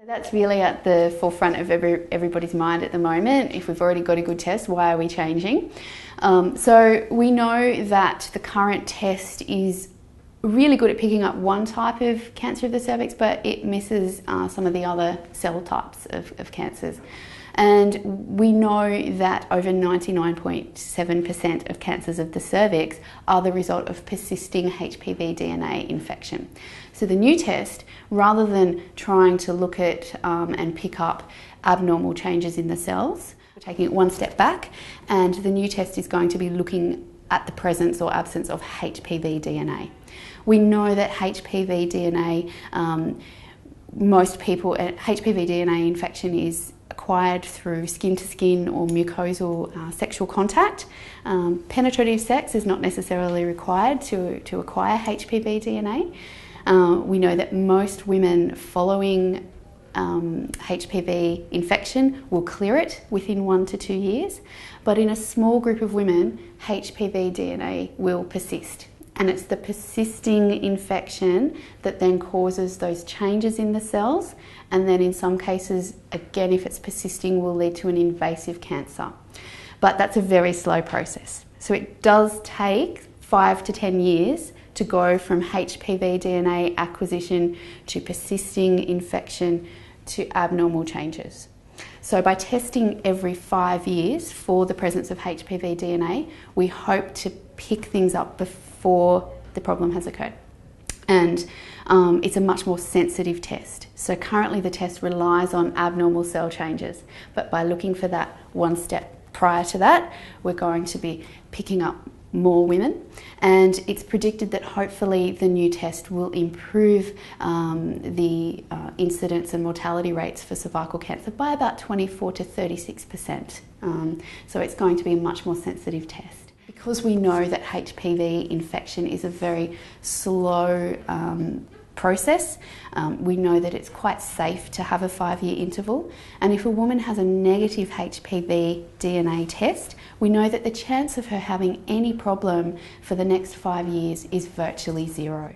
That's really at the forefront of everybody's mind at the moment. If we've already got a good test, why are we changing? So we know that the current test is really good at picking up one type of cancer of the cervix, but it misses some of the other cell types of cancers. And we know that over 99.7% of cancers of the cervix are the result of persisting HPV DNA infection. So the new test, rather than trying to look at and pick up abnormal changes in the cells, we're taking it one step back, and the new test is going to be looking at the presence or absence of HPV DNA. We know that HPV DNA, most people, HPV DNA infection is acquired through skin-to-skin or mucosal sexual contact. Penetrative sex is not necessarily required to acquire HPV DNA. We know that most women following HPV infection will clear it within 1 to 2 years, but in a small group of women, HPV DNA will persist. And it's the persisting infection that then causes those changes in the cells, and then in some cases, again, if it's persisting, will lead to an invasive cancer. But that's a very slow process. So it does take 5 to 10 years to go from HPV DNA acquisition to persisting infection to abnormal changes. So by testing every 5 years for the presence of HPV DNA, we hope to pick things up before the problem has occurred. And it's a much more sensitive test. So currently the test relies on abnormal cell changes, but by looking for that one step prior to that, we're going to be picking up more women, and it's predicted that hopefully the new test will improve the incidence and mortality rates for cervical cancer by about 24 to 36%. So it's going to be a much more sensitive test. Because we know that HPV infection is a very slow process, we know that it's quite safe to have a 5-year interval, and if a woman has a negative HPV DNA test, we know that the chance of her having any problem for the next 5 years is virtually zero.